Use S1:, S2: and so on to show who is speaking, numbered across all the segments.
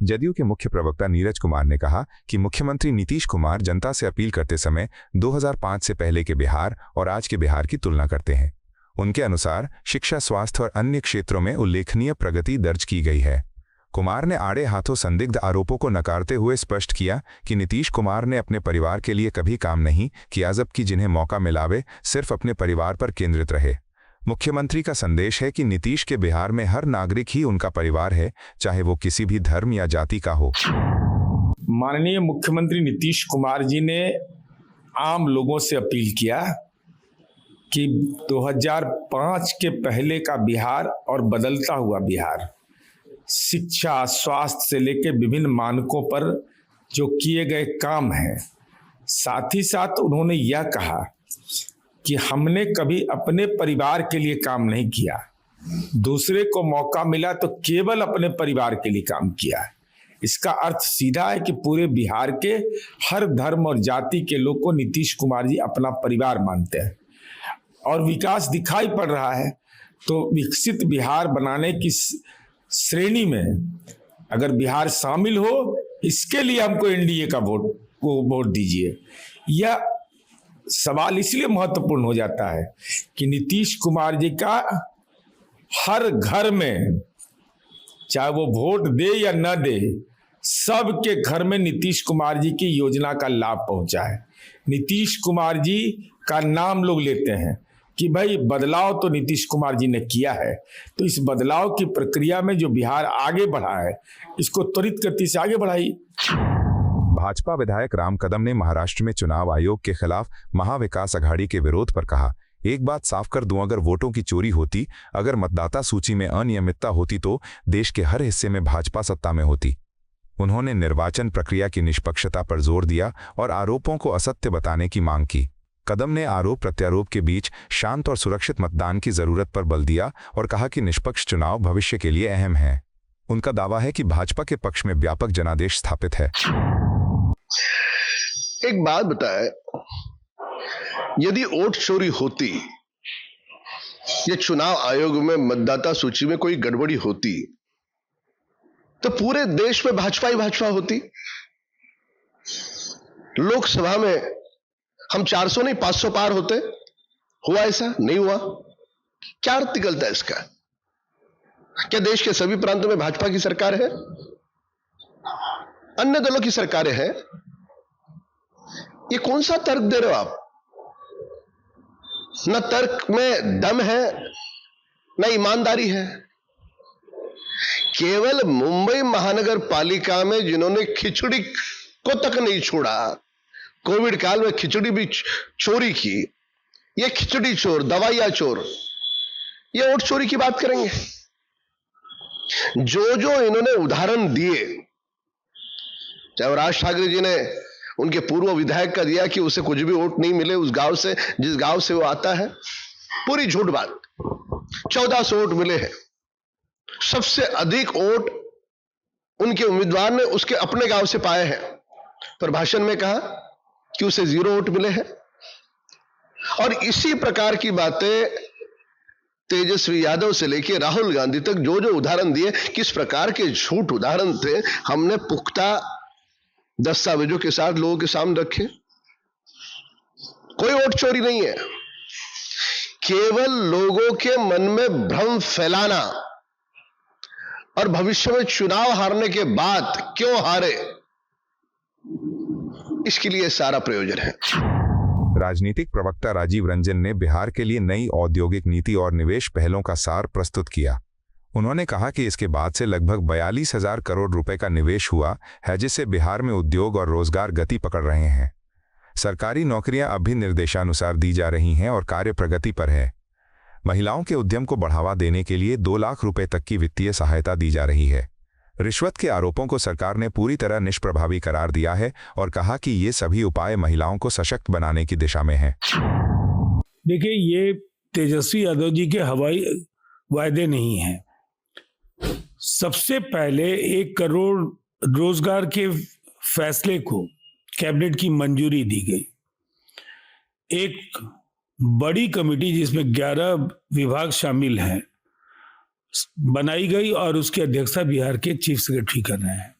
S1: जदयू के मुख्य प्रवक्ता नीरज कुमार ने कहा कि मुख्यमंत्री नीतीश कुमार जनता से अपील करते समय 2005 से पहले के बिहार और आज के बिहार की तुलना करते हैं। उनके अनुसार शिक्षा, स्वास्थ्य और अन्य क्षेत्रों में उल्लेखनीय प्रगति दर्ज की गई है। कुमार ने आड़े हाथों संदिग्ध आरोपों को नकारते हुए स्पष्ट किया कि नीतीश कुमार ने अपने परिवार के लिए कभी काम नहीं किया, जबकि जिन्हें मौका मिला वे सिर्फ अपने परिवार पर केंद्रित रहे। मुख्यमंत्री का संदेश है कि नीतीश के बिहार में हर नागरिक ही उनका परिवार है, चाहे वो किसी भी धर्म या जाति का हो।
S2: माननीय मुख्यमंत्री नीतीश कुमार जी ने आम लोगों से अपील किया कि 2005 के पहले का बिहार और बदलता हुआ बिहार शिक्षा, स्वास्थ्य से लेकर विभिन्न मानकों पर जो किए गए काम हैं, साथ ही साथ उन्होंने यह कहा कि हमने कभी अपने परिवार के लिए काम नहीं किया, दूसरे को मौका मिला तो केवल अपने परिवार के लिए काम किया। इसका अर्थ सीधा है कि पूरे बिहार के हर धर्म और जाति के लोग को नीतीश कुमार जी अपना परिवार मानते हैं और विकास दिखाई पड़ रहा है। तो विकसित बिहार बनाने की श्रेणी में अगर बिहार शामिल हो, इसके लिए हमको एनडीए का वोट दीजिए। यह सवाल इसलिए महत्वपूर्ण हो जाता है कि नीतीश कुमार जी का हर घर में, चाहे वो वोट दे या न दे, सबके घर में नीतीश कुमार जी की योजना का लाभ पहुंचा है। नीतीश कुमार जी का नाम लोग लेते हैं कि भाई बदलाव तो नीतीश कुमार जी ने किया है। तो इस बदलाव की प्रक्रिया में जो बिहार आगे बढ़ा है, इसको त्वरित गति से आगे बढ़ाई।
S1: भाजपा विधायक राम कदम ने महाराष्ट्र में चुनाव आयोग के खिलाफ महाविकास अघाड़ी के विरोध पर कहा, एक बात साफ कर दूं, अगर वोटों की चोरी होती, अगर मतदाता सूची में अनियमितता होती तो देश के हर हिस्से में भाजपा सत्ता में होती। उन्होंने निर्वाचन प्रक्रिया की निष्पक्षता पर जोर दिया और आरोपों को असत्य बताने की मांग की। कदम ने आरोप प्रत्यारोप के बीच शांत और सुरक्षित मतदान की जरूरत पर बल दिया और कहा कि निष्पक्ष चुनाव भविष्य के लिए अहम है। उनका दावा है कि भाजपा के पक्ष में व्यापक जनादेश स्थापित है।
S3: एक बात बताए, यदि वोट चोरी होती या चुनाव आयोग में मतदाता सूची में कोई गड़बड़ी होती तो पूरे देश में भाजपा ही भाजपा होती। लोकसभा में हम 400 नहीं 500 पार होते। हुआ ऐसा? नहीं हुआ। क्या अर्थ निकलता है इसका? क्या देश के सभी प्रांतों में भाजपा की सरकार है? अन्य दलों की सरकारें हैं। ये कौन सा तर्क दे रहे हो आप? न तर्क में दम है, न ईमानदारी है। केवल मुंबई महानगर पालिका में जिन्होंने खिचड़ी को तक नहीं छोड़ा, कोविड काल में खिचड़ी भी चोरी की, ये खिचड़ी चोर, दवाइयां चोर, ये वोट चोरी की बात करेंगे। जो इन्होंने उदाहरण दिए, चाहे राज ठाकरे जी ने उनके पूर्व विधायक का दिया कि उसे कुछ भी वोट नहीं मिले उस गांव से, जिस गांव से वो आता है, पूरी झूठ बात। 1400 वोट मिले हैं। सबसे अधिक वोट उनके उम्मीदवार ने उसके अपने गांव से पाए हैं, पर भाषण में कहा कि उसे 0 वोट मिले हैं। और इसी प्रकार की बातें तेजस्वी यादव से लेकर राहुल गांधी तक जो उदाहरण दिए, किस प्रकार के झूठ उदाहरण थे, हमने पुख्ता दस्तावेजों के साथ लोगों के सामने रखे। कोई वोट चोरी नहीं है, केवल लोगों के मन में भ्रम फैलाना और भविष्य में चुनाव हारने के बाद क्यों हारे, इसके लिए सारा प्रयोजन है।
S1: राजनीतिक प्रवक्ता राजीव रंजन ने बिहार के लिए नई औद्योगिक नीति और निवेश पहलों का सार प्रस्तुत किया। उन्होंने कहा कि इसके बाद से लगभग 42,000 करोड़ रुपए का निवेश हुआ है, जिससे बिहार में उद्योग और रोजगार गति पकड़ रहे हैं। सरकारी नौकरियां अब भी निर्देशानुसार दी जा रही हैं और कार्य प्रगति पर है। महिलाओं के उद्यम को बढ़ावा देने के लिए 2 लाख रुपए तक की वित्तीय सहायता दी जा रही है। रिश्वत के आरोपों को सरकार ने पूरी तरह निष्प्रभावी करार दिया है और कहा कि ये सभी उपाय महिलाओं को सशक्त बनाने की दिशा में हैं।
S4: देखिए, ये तेजस्वी यादव जी के हवाई वायदे नहीं हैं। सबसे पहले 1 करोड़ रोजगार के फैसले को कैबिनेट की मंजूरी दी गई। एक बड़ी कमेटी जिसमें 11 विभाग शामिल हैं, बनाई गई और उसकी अध्यक्षता बिहार के चीफ सेक्रेटरी कर रहे हैं।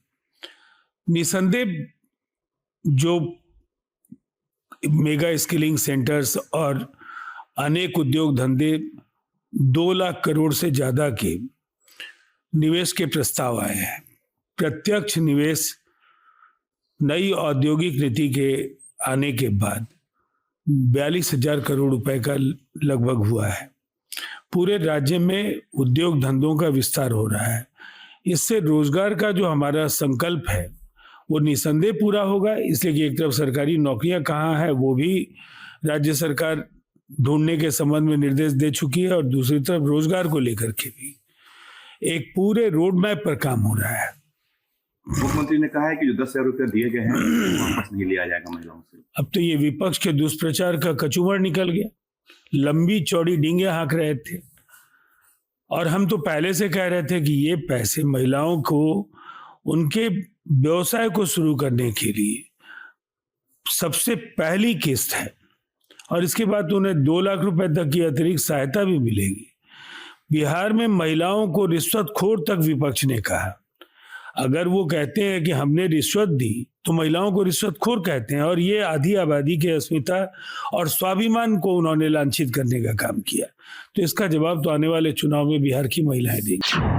S4: निसंदेह जो मेगा स्किलिंग सेंटर्स और अनेक उद्योग धंधे 2 लाख करोड़ से ज्यादा के निवेश के प्रस्ताव आए हैं। प्रत्यक्ष निवेश नई औद्योगिक नीति के आने के बाद 42,000 करोड़ रुपए का लगभग हुआ है। पूरे राज्य में उद्योग धंधों का विस्तार हो रहा है। इससे रोजगार का जो हमारा संकल्प है वो निसंदेह पूरा होगा, इसलिए कि एक तरफ सरकारी नौकरियां कहाँ है वो भी राज्य सरकार ढूंढने के संबंध में निर्देश दे चुकी है, और दूसरी तरफ रोजगार को लेकर के भी एक पूरे रोड मैप पर काम हो रहा है।
S5: मुख्यमंत्री ने कहा है कि जो 10,000 रुपये दिए गए हैं वापस नहीं लिया जाएगा महिलाओं से।
S4: अब तो ये विपक्ष के दुष्प्रचार का कचूमर निकल गया। लंबी चौड़ी डींगे हाँक रहे थे, और हम तो पहले से कह रहे थे कि ये पैसे महिलाओं को उनके व्यवसाय को शुरू करने के लिए सबसे पहली किस्त है, और इसके बाद उन्हें 2 लाख रुपए तक की अतिरिक्त सहायता भी मिलेगी। बिहार में महिलाओं को रिश्वतखोर तक विपक्ष ने कहा। अगर वो कहते हैं कि हमने रिश्वत दी तो महिलाओं को रिश्वतखोर कहते हैं, और ये आधी आबादी के अस्मिता और स्वाभिमान को उन्होंने लांछित करने का काम किया। तो इसका जवाब तो आने वाले चुनाव में बिहार की महिलाएं देंगी।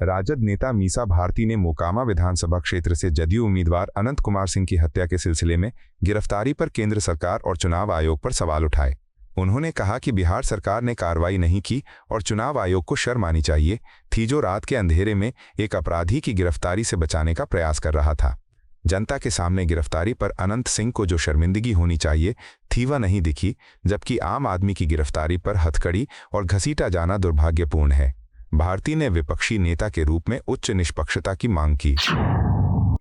S1: राजद नेता मीसा भारती ने मोकामा विधानसभा क्षेत्र से जदयू उम्मीदवार अनंत कुमार सिंह की हत्या के सिलसिले में गिरफ्तारी पर केंद्र सरकार और चुनाव आयोग पर सवाल उठाए। उन्होंने कहा कि बिहार सरकार ने कार्रवाई नहीं की और चुनाव आयोग को शर्म आनी चाहिए थी, जो रात के अंधेरे में एक अपराधी की गिरफ्तारी से बचाने का प्रयास कर रहा था। जनता के सामने गिरफ्तारी पर अनंत सिंह को जो शर्मिंदगी होनी चाहिए थी वह नहीं दिखी, जबकि आम आदमी की गिरफ्तारी पर हथकड़ी और घसीटा जाना दुर्भाग्यपूर्ण है। भारती ने विपक्षी नेता के रूप में उच्च निष्पक्षता की मांग की।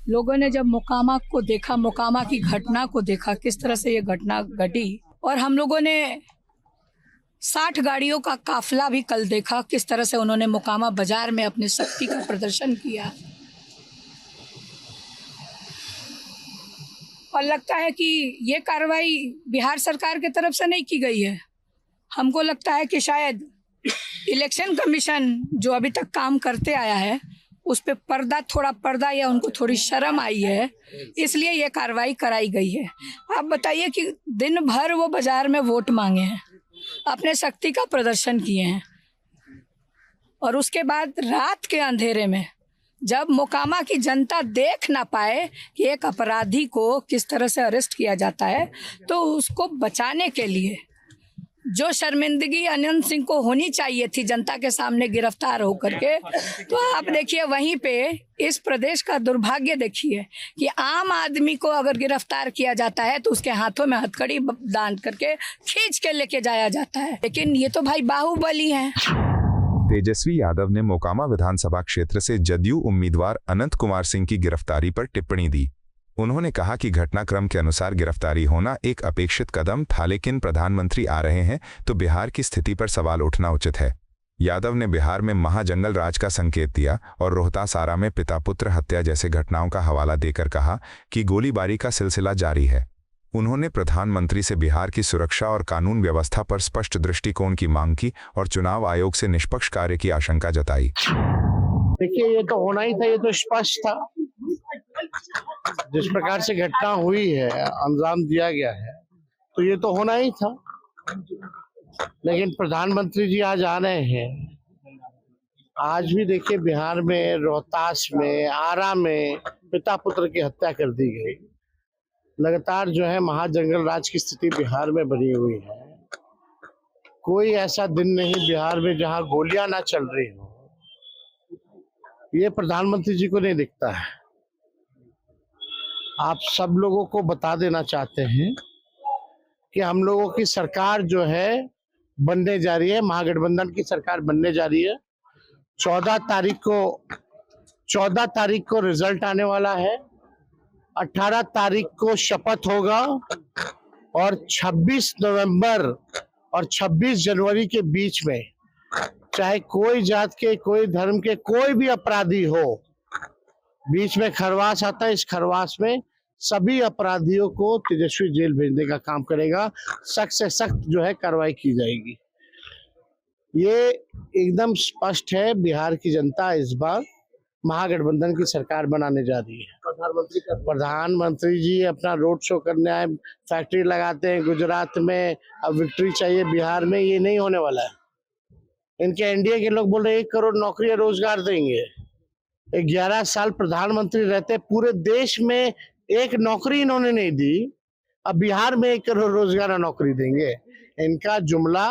S6: लोगों ने जब मोकामा को देखा, मोकामा की घटना को देखा, किस तरह से ये घटना घटी, और हम लोगों ने 60 गाड़ियों का काफिला भी कल देखा, किस तरह से उन्होंने मोकामा बाजार में अपनी शक्ति का प्रदर्शन किया। और लगता है कि ये कार्रवाई बिहार सरकार की तरफ से नहीं की गई है। हमको लगता है कि शायद इलेक्शन कमीशन जो अभी तक काम करते आया है उस पे थोड़ा पर्दा या उनको थोड़ी शर्म आई है, इसलिए ये कार्रवाई कराई गई है। आप बताइए कि दिन भर वो बाजार में वोट मांगे हैं, अपने शक्ति का प्रदर्शन किए हैं, और उसके बाद रात के अंधेरे में जब मोकामा की जनता देख ना पाए कि एक अपराधी को किस तरह से अरेस्ट किया जाता है, तो उसको बचाने के लिए जो शर्मिंदगी अनंत सिंह को होनी चाहिए थी जनता के सामने गिरफ्तार होकर के, तो आप देखिए वहीं पे इस प्रदेश का दुर्भाग्य देखिए कि आम आदमी को अगर गिरफ्तार किया जाता है तो उसके हाथों में हथकड़ी बांध करके खींच के लेके जाया जाता है। लेकिन ये तो भाई बाहुबली हैं।
S1: तेजस्वी यादव ने मोकामा विधानसभा क्षेत्र से जदयू उम्मीदवार अनंत कुमार सिंह की गिरफ्तारी पर टिप्पणी दी। उन्होंने कहा कि घटनाक्रम के अनुसार गिरफ्तारी होना एक अपेक्षित कदम था, लेकिन प्रधानमंत्री आ रहे हैं तो बिहार की स्थिति पर सवाल उठना उचित है। यादव ने बिहार में महाजंगल राज का संकेत दिया और रोहतास आरा में पिता पुत्र हत्या जैसे घटनाओं का हवाला देकर कहा कि गोलीबारी का सिलसिला जारी है। उन्होंने प्रधानमंत्री से बिहार की सुरक्षा और कानून व्यवस्था पर स्पष्ट दृष्टिकोण की मांग की और चुनाव आयोग से निष्पक्ष कार्य की आशंका जताई।
S7: देखिए, ये तो होना ही था, ये तो स्पष्ट था। जिस प्रकार से घटना हुई है, अंजाम दिया गया है, तो ये तो होना ही था। लेकिन प्रधानमंत्री जी आज आ रहे हैं। आज भी देखिए बिहार में, रोहतास में, आरा में पिता पुत्र की हत्या कर दी गई। लगातार जो है महाजंगल राज की स्थिति बिहार में बनी हुई है। कोई ऐसा दिन नहीं बिहार में जहां गोलियां ना चल रही हो। ये प्रधानमंत्री जी को नहीं दिखता है। आप सब लोगों को बता देना चाहते हैं कि हम लोगों की सरकार जो है बनने जा रही है, महागठबंधन की सरकार बनने जा रही है। 14 तारीख को रिजल्ट आने वाला है। 18 तारीख को शपथ होगा और 26 नवंबर और 26 जनवरी के बीच में चाहे कोई जात के, कोई धर्म के, कोई भी अपराधी हो, बीच में खरवास आता है। इस खरवास में सभी अपराधियों को तेजस्वी जेल भेजने का काम करेगा। सख्त से सख्त जो है कार्रवाई की जाएगी। ये एकदम स्पष्ट है, बिहार की जनता इस बार महागठबंधन की सरकार बनाने जा रही है। प्रधानमंत्री जी अपना रोड शो करने आए, फैक्ट्री लगाते हैं गुजरात में, अब विक्ट्री चाहिए बिहार में, ये नहीं होने वाला है। इनके एनडीए के लोग बोल रहे 1 करोड़ नौकरियां रोजगार देंगे। 11 साल प्रधानमंत्री रहते पूरे देश में एक नौकरी इन्होंने नहीं दी, अब बिहार में 1 करोड़ रोजगार नौकरी देंगे। इनका जुमला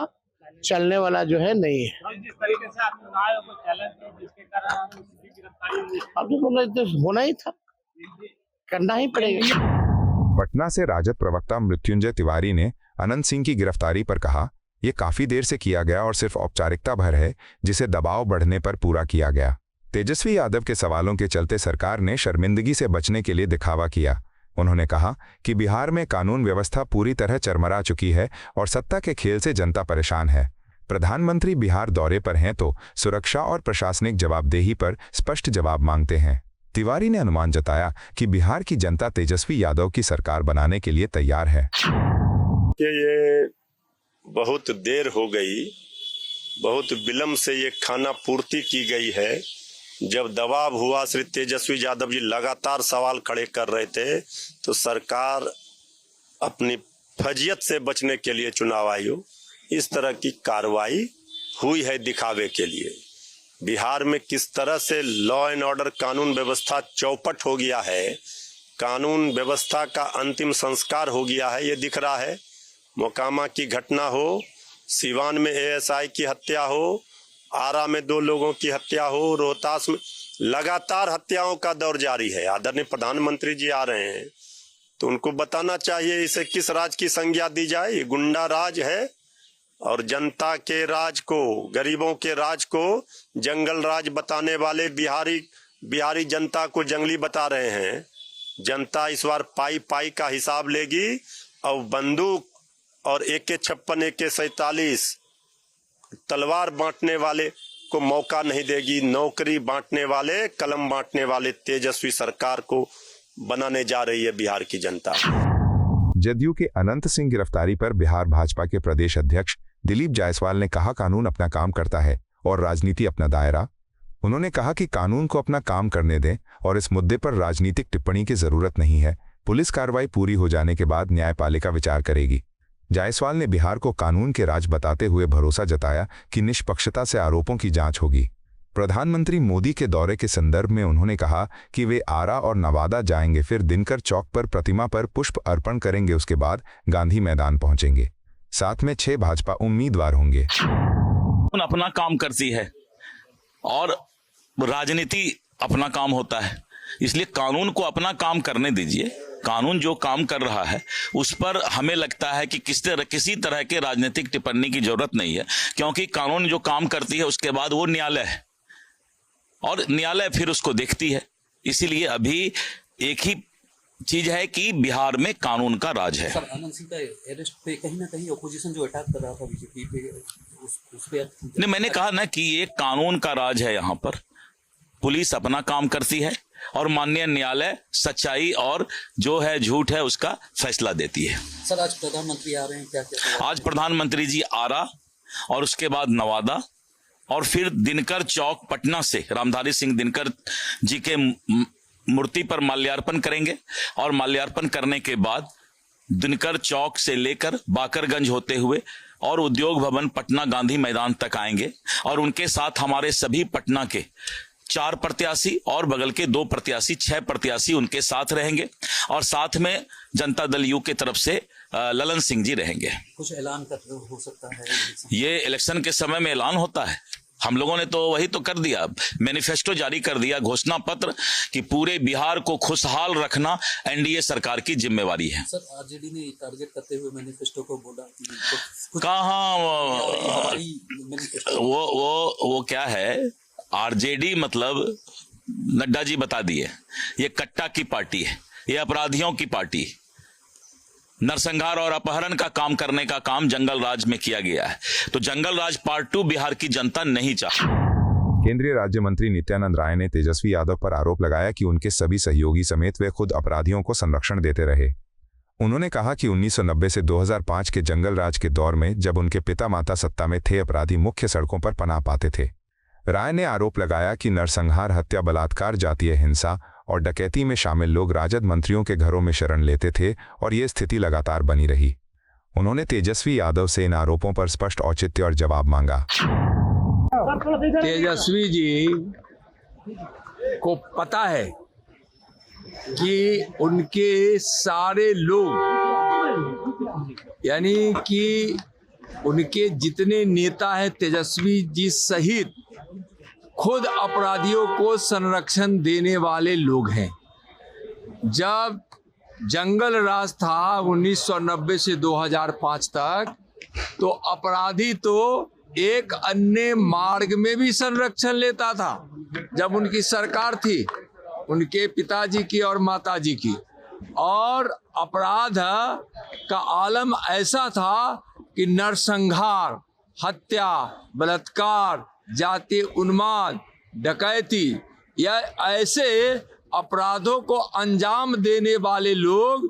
S7: चलने वाला जो है नहीं है।
S8: जिस तरीके से आप चुनाव को चैलेंज किए, जिसके कारण उसकी गिरफ्तारी हुई।
S7: अब तो बोला तो होना ही था, करना ही पड़ेगा।
S1: पटना से राजद प्रवक्ता मृत्युंजय तिवारी ने अनंत सिंह की गिरफ्तारी पर कहा, यह काफी देर से किया गया और सिर्फ औपचारिकता भर है जिसे दबाव बढ़ने पर पूरा किया गया। तेजस्वी यादव के सवालों के चलते सरकार ने शर्मिंदगी से बचने के लिए दिखावा किया। उन्होंने कहा कि बिहार में कानून व्यवस्था पूरी तरह चरमरा चुकी है और सत्ता के खेल से जनता परेशान है। प्रधानमंत्री बिहार दौरे पर हैं तो सुरक्षा और प्रशासनिक जवाबदेही पर स्पष्ट जवाब मांगते हैं। तिवारी ने अनुमान जताया कि बिहार की जनता तेजस्वी यादव की सरकार बनाने के लिए तैयार है।
S9: ये बहुत देर हो गई, बहुत विलंब से ये खाना पूर्ति की गई है। जब दबाव हुआ, श्री तेजस्वी यादव जी लगातार सवाल खड़े कर रहे थे, तो सरकार अपनी फजियत से बचने के लिए चुनाव आयोग इस तरह की कार्रवाई हुई है दिखावे के लिए। बिहार में किस तरह से लॉ एंड ऑर्डर कानून व्यवस्था चौपट हो गया है, कानून व्यवस्था का अंतिम संस्कार हो गया है, ये दिख रहा है। मोकामा की घटना हो, सिवान में एएसआई की हत्या हो, आरा में 2 लोगों की हत्या हो, रोहतास में लगातार हत्याओं का दौर जारी है। आदरणीय प्रधानमंत्री जी आ रहे हैं तो उनको बताना चाहिए इसे किस राज की संज्ञा दी जाए। ये गुंडा राज है और जनता के राज को, गरीबों के राज को जंगल राज बताने वाले बिहारी जनता को जंगली बता रहे हैं। जनता इस बार पाई पाई का हिसाब लेगी और बंदूक और AK-56 AK-47 तलवार बांटने वाले को मौका नहीं देगी। नौकरी बांटने वाले, कलम बांटने वाले तेजस्वी सरकार को बनाने जा रही है बिहार की जनता।
S1: जदयू के अनंत सिंह गिरफ्तारी पर बिहार भाजपा के प्रदेश अध्यक्ष दिलीप जायसवाल ने कहा, कानून अपना काम करता है और राजनीति अपना दायरा। उन्होंने कहा कि कानून को अपना काम करने दें और इस मुद्दे पर राजनीतिक टिप्पणी की जरूरत नहीं है। पुलिस कार्रवाई पूरी हो जाने के बाद न्यायपालिका विचार करेगी। जायसवाल ने बिहार को कानून के राज बताते हुए भरोसा जताया कि निष्पक्षता से आरोपों की जांच होगी। प्रधानमंत्री मोदी के दौरे के संदर्भ में उन्होंने कहा कि वे आरा और नवादा जाएंगे, फिर दिनकर चौक पर प्रतिमा पर पुष्प अर्पण करेंगे, उसके बाद गांधी मैदान पहुंचेंगे। साथ में 6 भाजपा उम्मीदवार होंगे।
S10: अपना काम करती है और राजनीति अपना काम होता है, इसलिए कानून को अपना काम करने दीजिए। कानून जो काम कर रहा है उस पर हमें लगता है कि किसी तरह के राजनीतिक टिप्पणी की जरूरत नहीं है, क्योंकि कानून जो काम करती है उसके बाद वो न्यायालय है और न्यायालय फिर उसको देखती है। इसीलिए अभी एक ही चीज है कि बिहार में कानून का राज है।
S11: सर, अनंत सिंह का अरेस्ट पे कहीं ना कहीं ओपोजिशन जो अटैक कर रहा था बीजेपी पे, उस पे नहीं,
S10: मैंने कहा ना कि ये कानून का राज है। यहाँ पर पुलिस अपना काम करती है और माननीय न्यायालय सच्चाई और जो है झूठ है उसका फैसला देती है।
S11: सर, आज प्रधानमंत्री आ रहे हैं, क्या
S10: आज प्रधानमंत्री जी आरा और उसके बाद नवादा और फिर दिनकर चौक पटना से रामधारी सिंह दिनकर जी के मूर्ति पर माल्यार्पण करेंगे और माल्यार्पण करने के बाद दिनकर चौक से लेकर बाकरगंज होते हुए और उद्योग भवन पटना गांधी मैदान तक आएंगे और उनके साथ हमारे सभी पटना के 4 प्रत्याशी और बगल के 2 प्रत्याशी, 6 प्रत्याशी उनके साथ रहेंगे और साथ में जनता दल यू के तरफ से ललन सिंह जी रहेंगे।
S11: कुछ ऐलान हो सकता है?
S10: ये इलेक्शन के समय में ऐलान होता है। हम लोगों ने तो वही तो कर दिया, मैनिफेस्टो जारी कर दिया, घोषणा पत्र कि पूरे बिहार को खुशहाल रखना एनडीए सरकार की जिम्मेवारी है।
S11: सर, आरजेडी ने टारगेट करते हुए मैनिफेस्टो को बोला
S10: कहाँ वो क्या है, आरजेडी मतलब नड्डा जी बता दिए, ये कट्टा की पार्टी है, ये अपराधियों की पार्टी। नरसंहार और अपहरण का काम करने का काम जंगल राज में किया गया है, तो जंगल राज पार्ट 2 बिहार की जनता नहीं चाहती।
S1: केंद्रीय राज्य मंत्री नित्यानंद राय ने तेजस्वी यादव पर आरोप लगाया कि उनके सभी सहयोगी समेत वे खुद अपराधियों को संरक्षण देते रहे। उन्होंने कहा कि 1990 से 2005 के जंगल राज के दौर में जब उनके पिता माता सत्ता में थे, अपराधी मुख्य सड़कों पर पनाह पाते थे। राय ने आरोप लगाया कि नरसंहार, हत्या, बलात्कार, जातीय हिंसा और डकैती में शामिल लोग राजद मंत्रियों के घरों में शरण लेते थे और ये स्थिति लगातार बनी रही। उन्होंने तेजस्वी यादव से इन आरोपों पर स्पष्ट औचित्य और जवाब मांगा।
S12: तेजस्वी जी को पता है कि उनके सारे लोग, यानी कि उनके जितने नेता हैं तेजस्वी जी सहित, खुद अपराधियों को संरक्षण देने वाले लोग हैं। जब जंगल राज था 1990 से 2005 तक, तो अपराधी तो एक अन्य मार्ग में भी संरक्षण लेता था। जब उनकी सरकार थी, उनके पिताजी की और माताजी की, और अपराध का आलम ऐसा था कि नरसंहार, हत्या, बलात्कार, जातीय उन्माद, डकैती या ऐसे अपराधों को अंजाम देने वाले लोग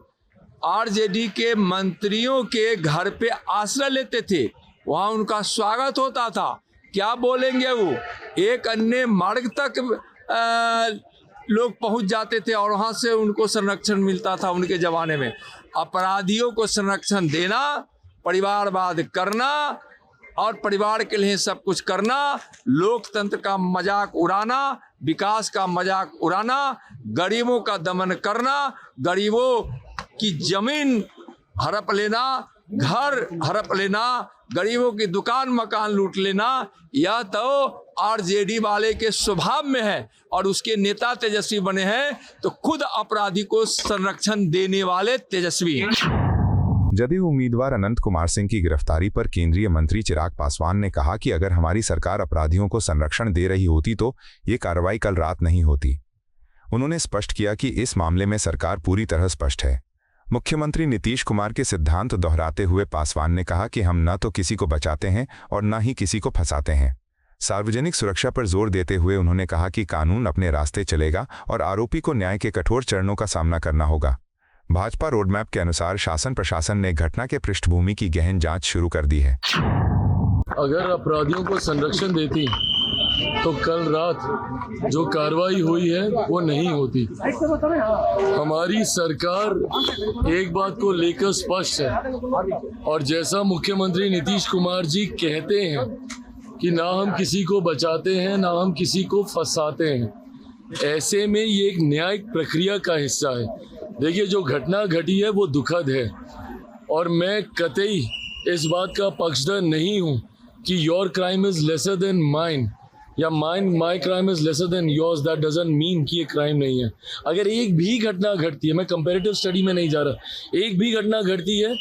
S12: आरजेडी के मंत्रियों के घर पे आश्रय लेते थे। वहाँ उनका स्वागत होता था। क्या बोलेंगे वो, एक अन्य मार्ग तक लोग पहुंच जाते थे और वहाँ से उनको संरक्षण मिलता था। उनके जमाने में अपराधियों को संरक्षण देना, परिवारवाद करना और परिवार के लिए सब कुछ करना, लोकतंत्र का मजाक उड़ाना, विकास का मजाक उड़ाना, गरीबों का दमन करना, गरीबों की जमीन हड़प लेना, घर हड़प लेना, गरीबों की दुकान मकान लूट लेना, यह तो आरजेडी वाले के स्वभाव में है। और उसके नेता तेजस्वी बने हैं तो खुद अपराधी को संरक्षण देने वाले तेजस्वी हैं।
S1: जदयू उम्मीदवार अनंत कुमार सिंह की गिरफ्तारी पर केंद्रीय मंत्री चिराग पासवान ने कहा कि अगर हमारी सरकार अपराधियों को संरक्षण दे रही होती तो ये कार्रवाई कल रात नहीं होती। उन्होंने स्पष्ट किया कि इस मामले में सरकार पूरी तरह स्पष्ट है। मुख्यमंत्री नीतीश कुमार के सिद्धांत दोहराते हुए पासवान ने कहा कि हम न तो किसी को बचाते हैं और न ही किसी को फंसाते हैं। सार्वजनिक सुरक्षा पर जोर देते हुए उन्होंने कहा कि कानून अपने रास्ते चलेगा और आरोपी को न्याय के कठोर चरणों का सामना करना होगा। भाजपा रोडमैप के अनुसार शासन प्रशासन ने घटना के पृष्ठभूमि की गहन जांच शुरू कर दी है।
S13: अगर अपराधियों को संरक्षण देती तो कल रात जो कार्रवाई हुई है वो नहीं होती। हमारी सरकार एक बात को लेकर स्पष्ट है और जैसा मुख्यमंत्री नीतीश कुमार जी कहते हैं कि ना हम किसी को बचाते हैं ना हम किसी को फंसाते हैं, ऐसे में ये एक न्यायिक प्रक्रिया का हिस्सा है। देखिए, जो घटना घटी है वो दुखद है और मैं कतई इस बात का पक्षधर नहीं हूँ कि your crime is lesser than mine या my crime is lesser than yours. That doesn't mean कि ये क्राइम नहीं है। अगर एक भी घटना घटती है, मैं कंपैरेटिव स्टडी में नहीं जा रहा, एक भी घटना घटती है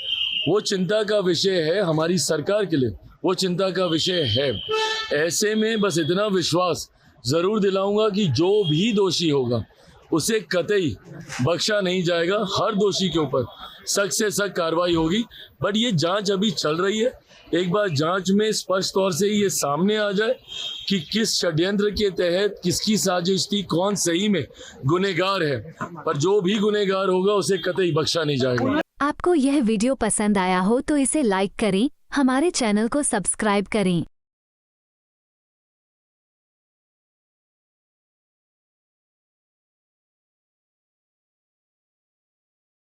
S13: वो चिंता का विषय है हमारी सरकार के लिए, वो चिंता का विषय है। ऐसे में बस इतना विश्वास जरूर दिलाऊंगा कि जो भी दोषी होगा उसे कतई बख्शा नहीं जाएगा। हर दोषी के ऊपर सख्त से सख्त कार्रवाई होगी। बट ये जांच अभी चल रही है। एक बार जांच में स्पष्ट तौर से ये सामने आ जाए कि किस षड्यंत्र के तहत किसकी साजिश थी, कौन सही में गुनहगार है, पर जो भी गुनहगार होगा उसे कतई बख्शा नहीं जाएगा।
S14: आपको यह वीडियो पसंद आया हो तो इसे लाइक करें, हमारे चैनल को सब्सक्राइब करें।